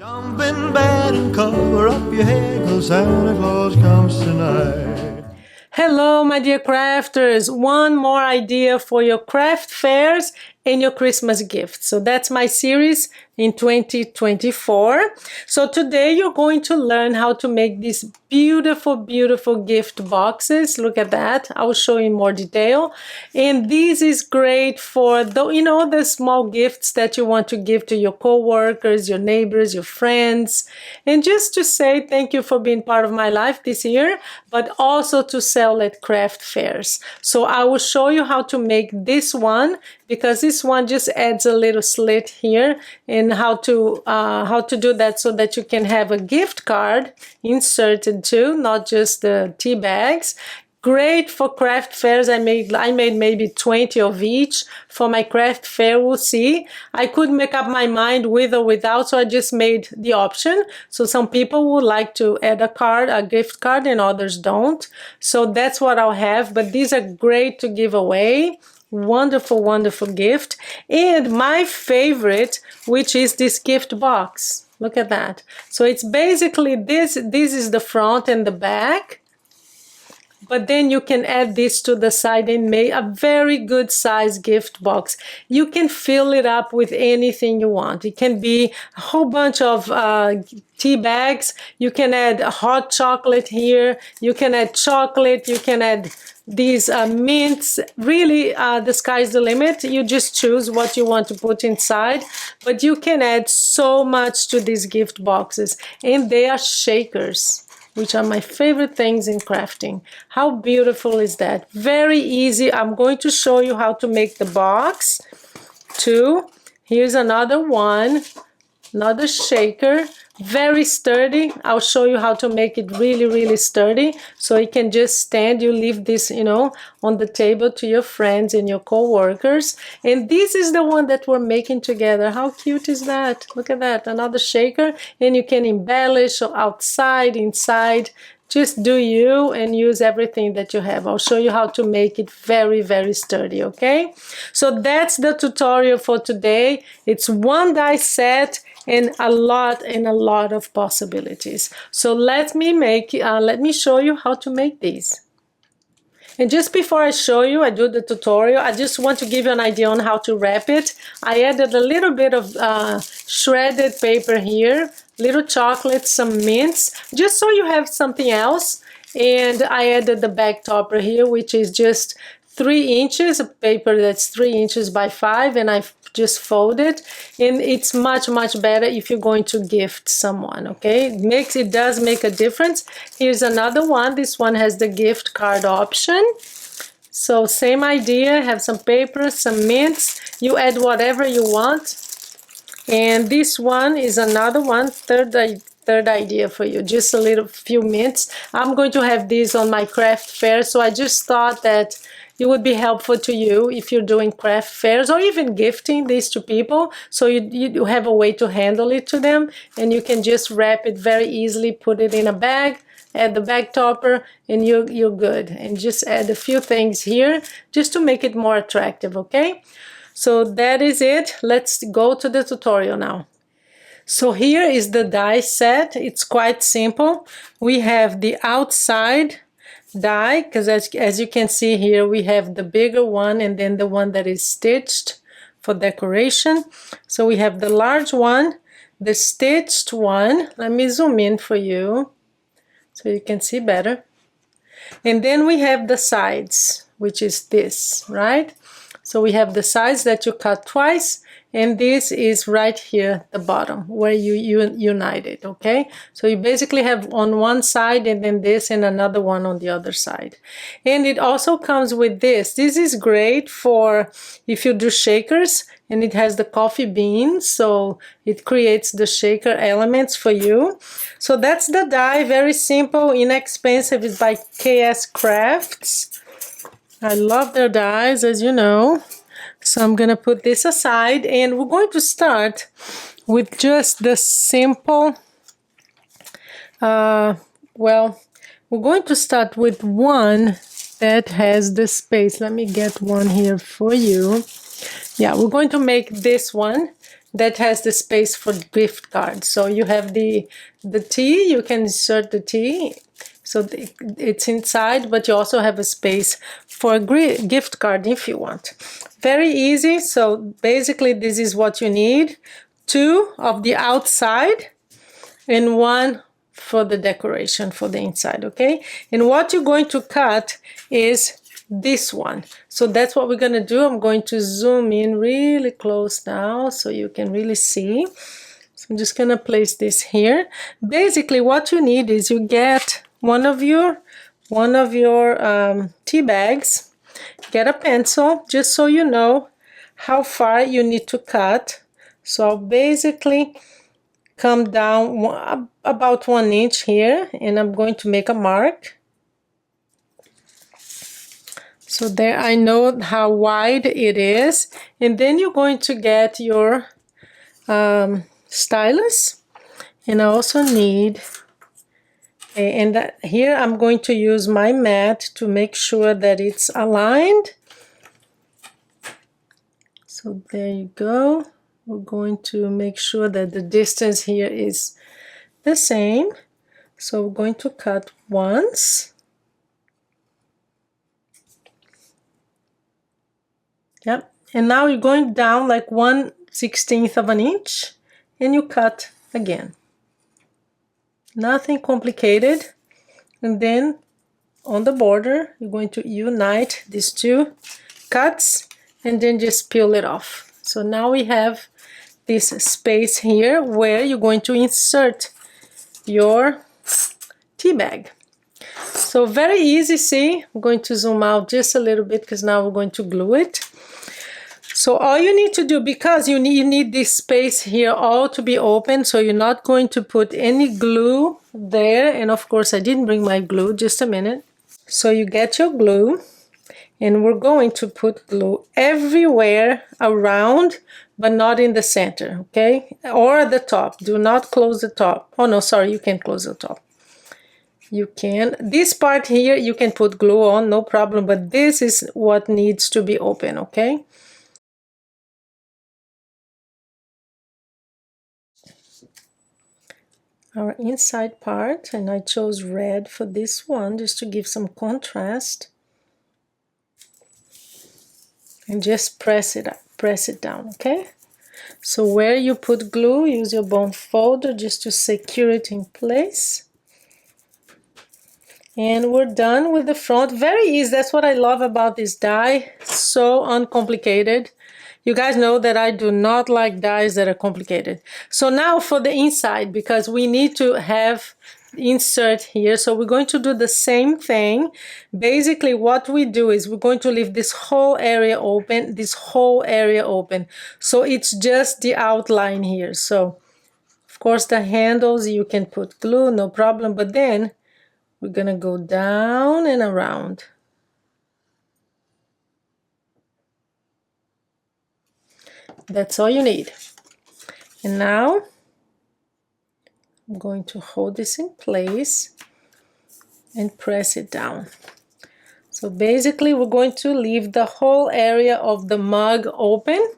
Jump in bed and cover up your head, 'cause Santa Claus comes tonight. Hello, my dear crafters. One more idea for your craft fairs and your Christmas gifts. So that's my series in 2024. So today you're going to learn how to make these beautiful, beautiful gift boxes. Look at that. I will show you in more detail. And this is great for the small gifts that you want to give to your co-workers, your neighbors, your friends. And just to say thank you for being part of my life this year, but also to sell at craft fairs. So I will show you how to make this one, because this one just adds a little slit here, and how to do that so that you can have a gift card inserted too, not just the tea bags. Great for craft fairs. I made maybe 20 of each for my craft fair. We'll see. I could make up my mind with or without, so I just made the option. So some people would like to add a gift card, and others don't. So that's what I'll have. But these are great to give away. Wonderful, wonderful gift. And my favorite, which is this gift box. Look at that. So it's basically this is the front and the back. But then you can add this to the side and make a very good size gift box. You can fill it up with anything you want. It can be a whole bunch of tea bags. You can add hot chocolate here. You can add chocolate. You can add these mints. Really, the sky's the limit. You just choose what you want to put inside. But you can add so much to these gift boxes. And they are shakers, which are my favorite things in crafting. How beautiful is that? Very easy. I'm going to show you how to make the box too. Here's another one, another shaker. Very sturdy. I'll show you how to make it really, really sturdy, so it can just stand. You leave this, on the table to your friends and your co-workers. And this is the one that we're making together. How cute is that? Look at that. Another shaker. And you can embellish outside, inside. Just do you and use everything that you have. I'll show you how to make it very, very sturdy, okay? So that's the tutorial for today. It's one die set and a lot of possibilities. So let me show you how to make these. And just before I show you, I do the tutorial, I just want to give you an idea on how to wrap it. I added a little bit of shredded paper here, little chocolate, some mints, just so you have something else. And I added the back topper here, which is just 3 inches of paper that's 3 inches by 5, and I've just fold it. And it's much better if you're going to gift someone, okay? It does make a difference. Here's another one. This one has the gift card option. So same idea, have some paper, some mints. You add whatever you want. And this one is another one, third idea for you, just a few mints. I'm going to have these on my craft fair, so I just thought that it would be helpful to you if you're doing craft fairs or even gifting these to people, so you have a way to handle it to them, and you can just wrap it very easily, put it in a bag, add the bag topper, and you're good. And just add a few things here just to make it more attractive, okay? So that is it. Let's go to the tutorial now. So here is the die set. It's quite simple. We have the outside die, because as you can see here, we have the bigger one and then the one that is stitched for decoration. So we have the large one, the stitched one. Let me zoom in for you so you can see better. And then we have the sides, which is this, right? So we have the sides that you cut twice, and this is right here, the bottom, where you unite it, okay? So you basically have on one side and then this and another one on the other side. And it also comes with this. This is great for if you do shakers, and it has the coffee beans, so it creates the shaker elements for you. So that's the die, very simple, inexpensive. It's by KS Crafts. I love their dies, as you know. So I'm gonna put this aside, and we're going to start with just the simple, we're going to start with one that has the space. Let me get one here for you. Yeah, we're going to make this one. that has the space for gift cards. So you have the tea, you can insert the tea, so it's inside, but you also have a space for a gift card if you want. Very easy. So basically this is what you need: 2 of the outside and 1 for the decoration for the inside, okay? And what you're going to cut is this one. So that's what we're going to do. I'm going to zoom in really close now so you can really see. So I'm just going to place this here. Basically what you need is you get one of your tea bags, get a pencil just so you know how far you need to cut. So I'll basically come down about 1 inch here, and I'm going to make a mark. So there I know how wide it is. And then you're going to get your stylus. And I also need, here I'm going to use my mat to make sure that it's aligned. So there you go. We're going to make sure that the distance here is the same. So we're going to cut once. Yep. And now you're going down like 1/16 of an inch and you cut again. Nothing complicated. And then on the border, you're going to unite these 2 cuts and then just peel it off. So now we have this space here where you're going to insert your tea bag. So very easy, see? I'm going to zoom out just a little bit because now we're going to glue it. So all you need to do, because you need this space here all to be open, so you're not going to put any glue there. And of course I didn't bring my glue, just a minute. So you get your glue, and we're going to put glue everywhere around, but not in the center, okay? Or at the top. Do not close the top. Oh no, sorry, you can close the top. You can. This part here, you can put glue on, no problem, but this is what needs to be open, okay? Our inside part, and I chose red for this one just to give some contrast. And just press it down, okay? So where you put glue, use your bond folder just to secure it in place. And we're done with the front. Very easy. That's what I love about this die. So uncomplicated. You guys know that I do not like dies that are complicated. So now for the inside, because we need to have insert here, so we're going to do the same thing. Basically what we do is we're going to leave this whole area open, so it's just the outline here. So of course the handles you can put glue, no problem, but then we're gonna go down and around. That's all you need. And now I'm going to hold this in place and press it down. So basically we're going to leave the whole area of the mug open,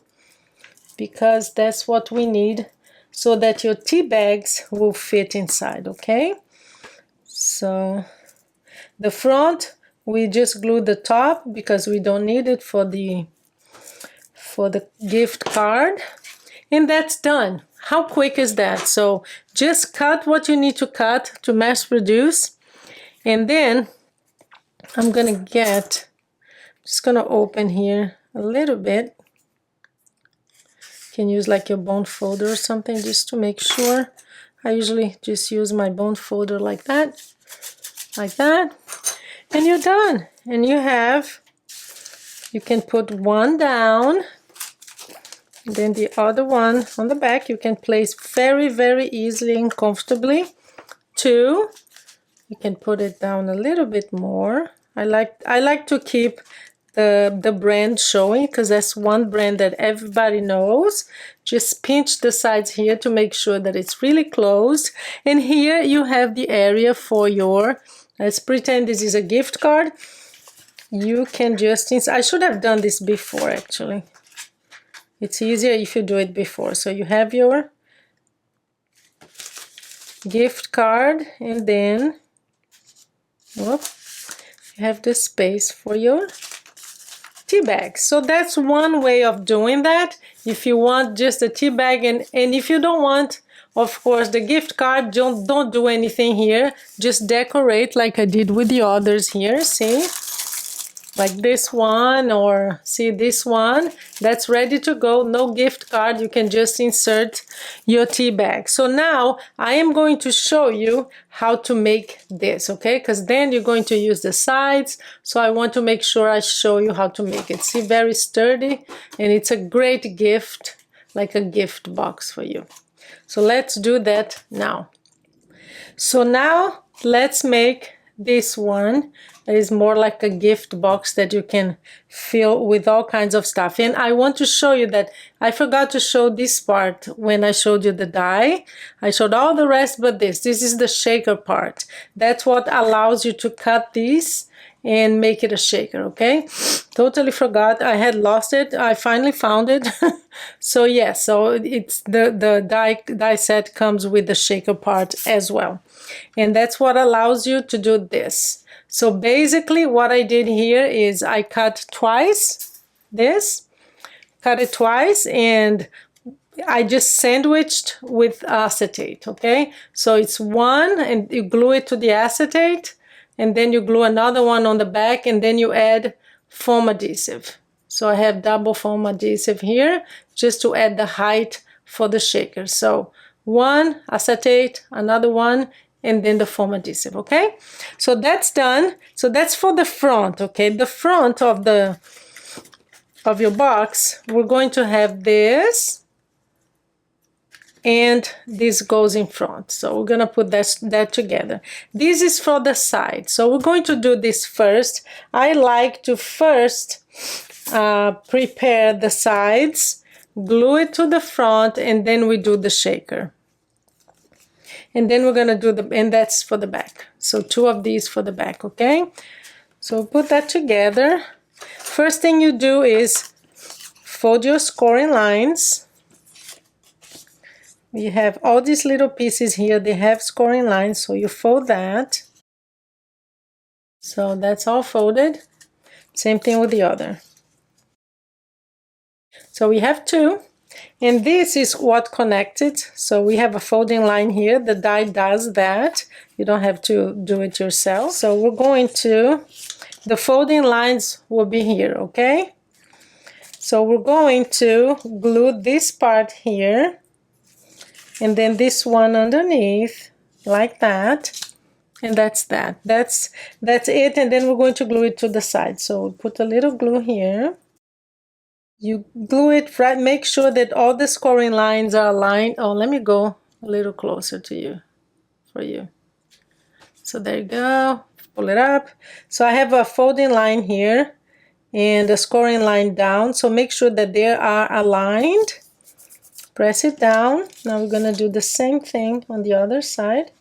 because that's what we need so that your tea bags will fit inside, okay? So the front, we just glue the top because we don't need it for the gift card. And that's done. How quick is that? So just cut what you need to cut to mass produce. And then I'm just gonna open here a little bit. You can use like your bone folder or something just to make sure. I usually just use my bone folder like that. And you're done. And you can put one down. Then the other one on the back you can place very, very easily and comfortably. 2, you can put it down a little bit more. I like to keep the brand showing because that's one brand that everybody knows. Just pinch the sides here to make sure that it's really closed. And here you have the area for your, let's pretend this is a gift card. You can just, I should have done this before actually. It's easier if you do it before. So you have your gift card, and then whoop, you have the space for your tea bag. So that's one way of doing that. If you want just a tea bag, and if you don't want, of course, the gift card, don't do anything here. Just decorate like I did with the others here, see? Like this one, or see this one, that's ready to go. No gift card, you can just insert your tea bag. So now I am going to show you how to make this, okay? Because then you're going to use the sides, so I want to make sure I show you how to make it. See, very sturdy, and it's a great gift, like a gift box for you. So let's do that now. So now let's make this one. It is more like a gift box that you can fill with all kinds of stuff. And I want to show you that I forgot to show this part when I showed you the die. I showed all the rest but this. This is the shaker part. That's what allows you to cut these and make it a shaker, okay? Totally forgot. I had lost it. I finally found it. So yeah, so it's the die set comes with the shaker part as well. And that's what allows you to do this. So basically what I did here is I cut twice, cut it twice, and I just sandwiched with acetate, okay? So it's one, and you glue it to the acetate, and then you glue another one on the back, and then you add foam adhesive. So I have double foam adhesive here, just to add the height for the shaker. So one acetate, another one, and then the foam adhesive, okay? So that's done. So that's for the front, okay? The front of your box, we're going to have this, and this goes in front. So we're gonna put that together. This is for the side. So we're going to do this first. I like to first prepare the sides, glue it to the front, and then we do the shaker. And then we're gonna do and that's for the back. So two of these for the back, okay? So put that together. First thing you do is fold your scoring lines. You have all these little pieces here, they have scoring lines, so you fold that. So that's all folded. Same thing with the other. So we have two. And this is what connects it. So we have a folding line here. The die does that. You don't have to do it yourself. So we're going to, the folding lines will be here, okay? So we're going to glue this part here, and then this one underneath, like that. And that's that. That's it. And then we're going to glue it to the side. So we'll put a little glue here. You glue it right, make sure that all the scoring lines are aligned. Oh, let me go a little closer to you, for you. So there you go, pull it up. So I have a folding line here and a scoring line down. So make sure that they are aligned. Press it down. Now we're gonna do the same thing on the other side.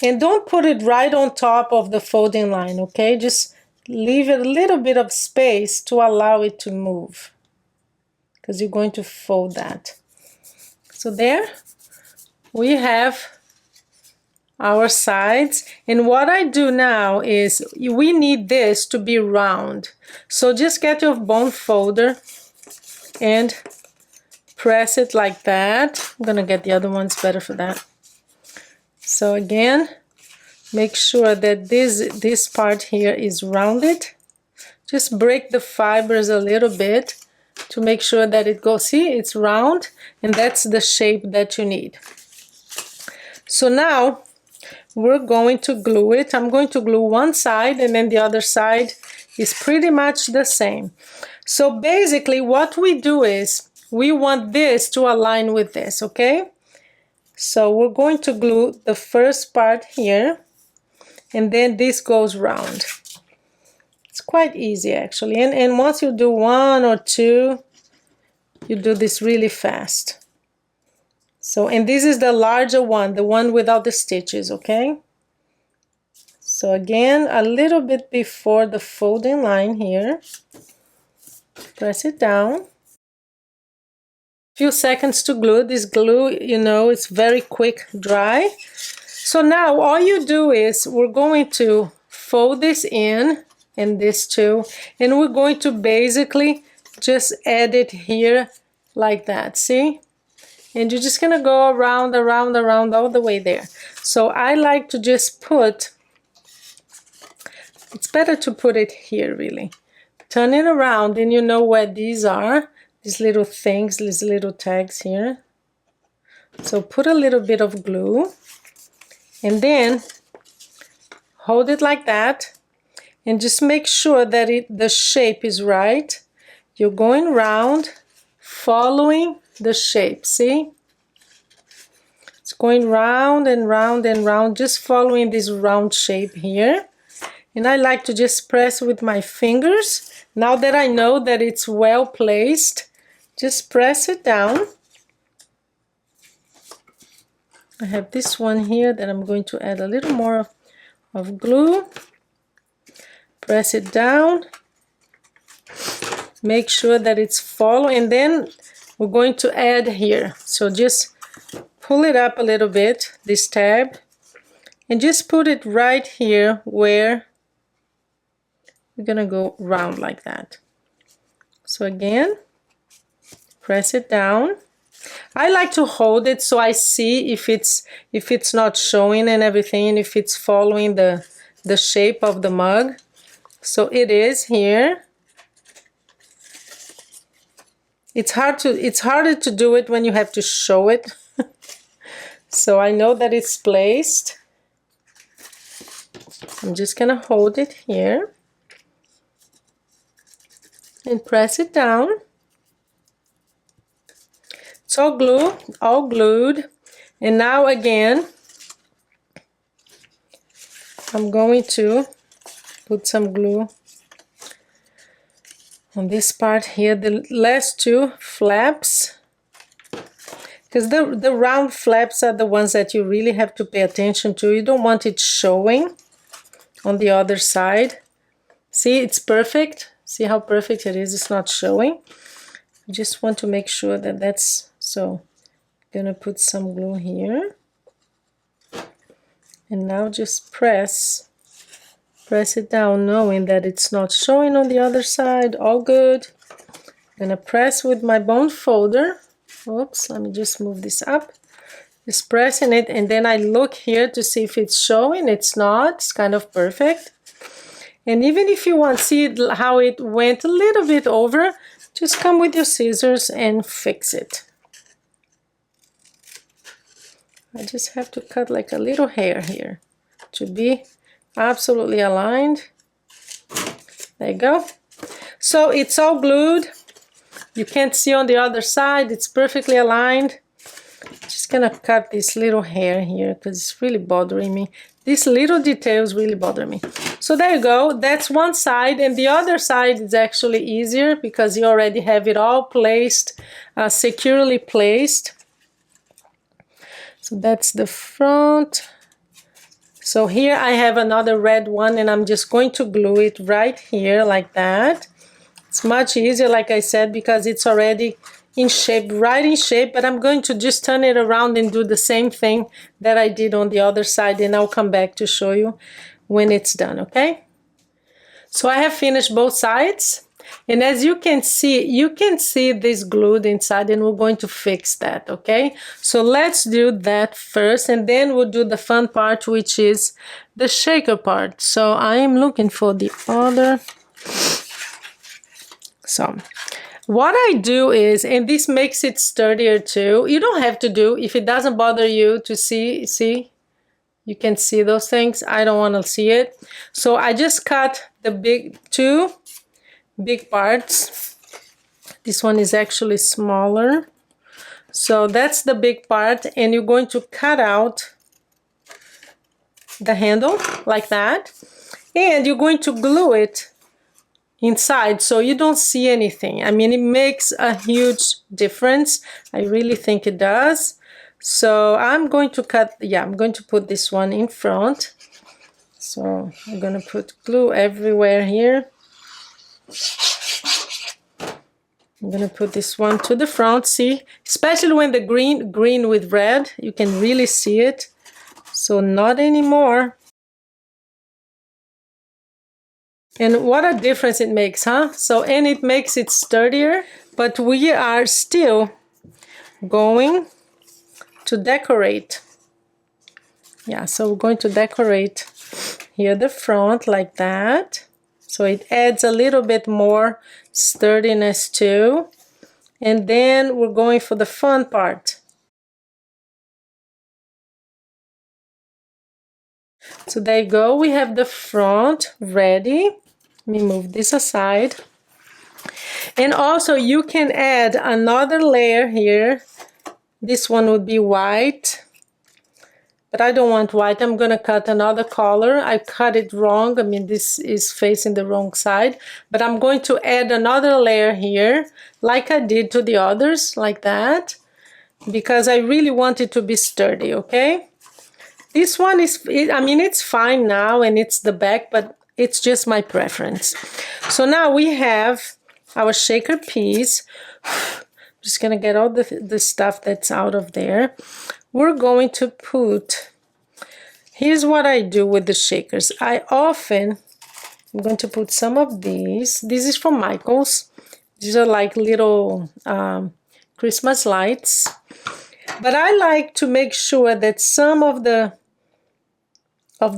And don't put it right on top of the folding line, okay? Just leave a little bit of space to allow it to move, because you're going to fold that. So there we have our sides. And what I do now is, we need this to be round. So just get your bone folder and press it like that. I'm gonna get the other ones better for that. So again, make sure that this part here is rounded. Just break the fibers a little bit to make sure that it goes, see, it's round, and that's the shape that you need. So now we're going to glue it. I'm going to glue one side, and then the other side is pretty much the same. So basically what we do is, we want this to align with this, okay? So we're going to glue the first part here, and then this goes round. It's quite easy actually, and once you do one or two, you do this really fast. So, and this is the larger one, the one without the stitches, okay? So again, a little bit before the folding line here. Press it down. Few seconds to glue. This glue, you know, it's very quick dry. So now all you do is we're going to fold this in and this too, and we're going to basically just add it here like that, see? And you're just gonna go around, around, around all the way there. So I like to just put, it's better to put it here really. Turn it around and you know where these are. These little things, these little tags here. So put a little bit of glue and then hold it like that and just make sure that the shape is right. You're going round, following the shape, see? It's going round and round and round, just following this round shape here. And I like to just press with my fingers. Now that I know that it's well placed, just press it down. I have this one here that I'm going to add a little more of glue. Press it down. Make sure that it's following, and then we're going to add here. So just pull it up a little bit, this tab, and just put it right here where we're gonna go round like that. So again, press it down. I like to hold it so I see if it's not showing and everything, if it's following the shape of the mug. So it is here. It's harder to do it when you have to show it. So I know that it's placed. I'm just gonna hold it here and press it down. It's all glued. And now again, I'm going to put some glue on this part here, the last two flaps, because the round flaps are the ones that you really have to pay attention to. You don't want it showing on the other side. See, it's perfect. See how perfect it is? It's not showing. You just want to make sure that that's so. I'm gonna put some glue here, and now just press it down, knowing that it's not showing on the other side. All good. I'm gonna press with my bone folder. Oops, let me just move this up. Just pressing it, and then I look here to see if it's showing. It's not. It's kind of perfect. And even if you want to see how it went a little bit over, just come with your scissors and fix it. I just have to cut like a little hair here to be absolutely aligned. There you go. So it's all glued. You can't see on the other side. It's perfectly aligned. Just gonna cut this little hair here because it's really bothering me. These little details really bother me. So there you go. That's one side, and the other side is actually easier because you already have it all placed, securely placed. So that's the front. So here I have another red one, and I'm just going to glue it right here like that. It's much easier, like I said, because it's already in shape, right in shape, but I'm going to just turn it around and do the same thing that I did on the other side, and I'll come back to show you when it's done, okay? So I have finished both sides, and as you can see this glued inside, and we're going to fix that, okay? So let's do that first, and then we'll do the fun part, which is the shaker part. So I am looking for the other. So what I do is, and this makes it sturdier too, you don't have to do, if it doesn't bother you to see, you can see those things. I don't want to see it. So I just cut the two big parts. This one is actually smaller. So that's the big part, and you're going to cut out the handle like that, and you're going to glue it inside so you don't see anything. I mean, it makes a huge difference. I really think it does. So I'm going to I'm going to put this one in front. So I'm going to put glue everywhere here. I'm gonna put this one to the front, see? Especially when the green with red, you can really see it. So not anymore. And what a difference it makes, huh? So, and it makes it sturdier, but we are still going to decorate. Yeah, so we're going to decorate here the front like that. So it adds a little bit more sturdiness too. And then we're going for the fun part. So there you go, we have the front ready. Let me move this aside. And also you can add another layer here. This one would be white. But I don't want white, I'm gonna cut another color. I cut it wrong, I mean this is facing the wrong side. But I'm going to add another layer here, like I did to the others, like that. Because I really want it to be sturdy, okay? This one is, I mean it's fine now and it's the back, but it's just my preference. So now we have our shaker piece. Just gonna get all the stuff that's out of there. We're going to put, here's what I do with the shakers. I'm going to put some of these. This is from Michael's. These are like little Christmas lights. But I like to make sure that some of the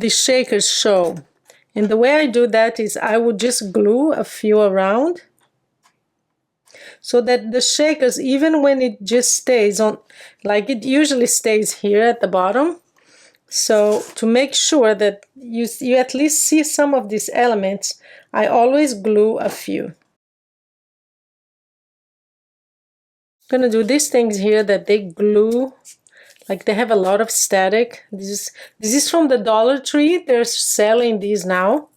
shakers show. And the way I do that is I would just glue a few around, so that the shakers, even when it just stays on, like it usually stays here at the bottom. So to make sure that you at least see some of these elements, I always glue a few. I'm gonna do these things here that they glue, like they have a lot of static. This is from the Dollar Tree. They're selling these now.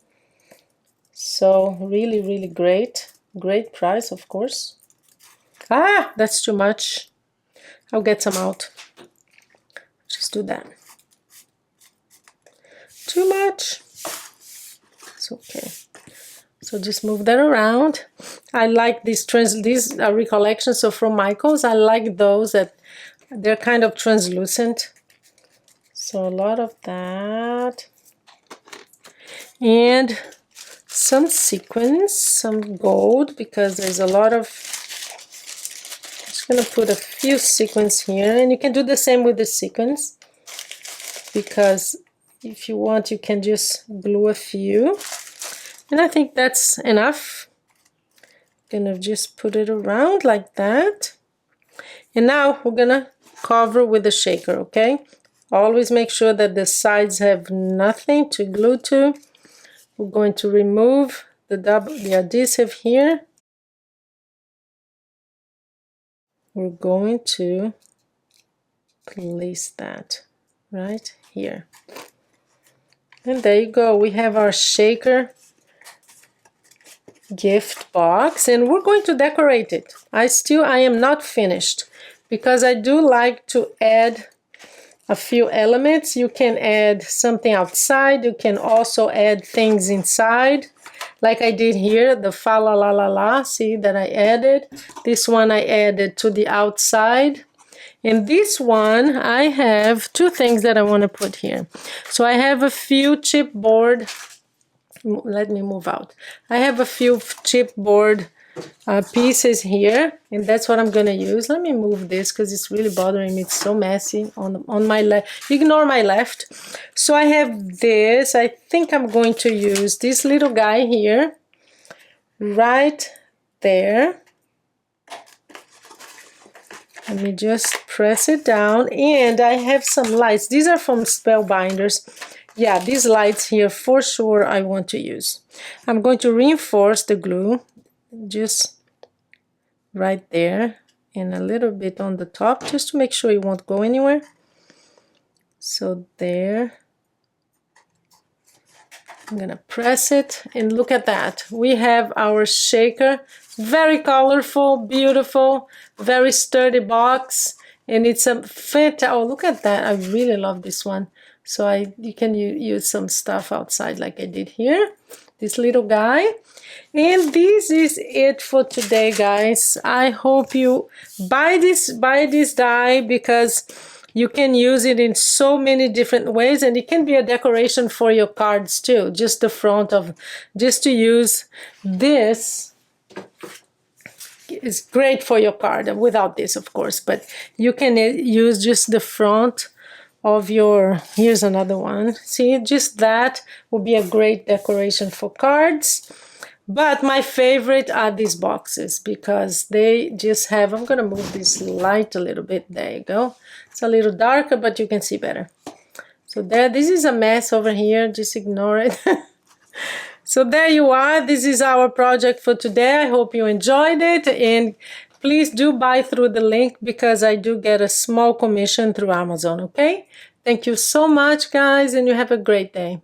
So really, really great. Great price, of course. Ah, that's too much. I'll get some out. Just do that. Too much. It's okay. So just move that around. I like these recollections. So from Michael's, I like those that they're kind of translucent. So a lot of that. And some sequins, some gold, because there's a lot of, just gonna put a few sequins here, and you can do the same with the sequins, because if you want you can just glue a few, and I think that's enough. Gonna just put it around like that, and now we're gonna cover with the shaker. Okay, always make sure that the sides have nothing to glue to. We're going to remove the adhesive here. We're going to place that right here. And there you go. We have our shaker gift box, and we're going to decorate it. I am not finished, because I do like to add a few elements. You can add something outside. You can also add things inside, like I did here, the fa la la la la, see that I added. This one I added to the outside. And this one, I have two things that I want to put here. So I have a few chipboard, let me move out. I have a few chipboard pieces here, and that's what I'm gonna use. Let me move this because it's really bothering me. It's so messy on my left. Ignore my left. So I have this. I think I'm going to use this little guy here, right there. Let me just press it down, and I have some lights. These are from Spellbinders. Yeah, these lights here for sure I want to use. I'm going to reinforce the glue just right there and a little bit on the top, just to make sure it won't go anywhere. So there. I'm gonna press it, and look at that. We have our shaker. Very colorful, beautiful, very sturdy box, and it's a fit. Oh, look at that. I really love this one. So you can use some stuff outside like I did here. this little guy. And this is it for today, guys. I hope you buy this die because you can use it in so many different ways, and it can be a decoration for your cards too. Just the front of, just to use this is great for your card, without this of course, but you can use just the front of your, here's another one. See, just that would be a great decoration for cards. But my favorite are these boxes because they just have, I'm gonna move this light a little bit, there you go. It's a little darker, but you can see better. So there, this is a mess over here, just ignore it. So there you are, this is our project for today. I hope you enjoyed it, and please do buy through the link because I do get a small commission through Amazon, okay? Thank you so much, guys, and you have a great day.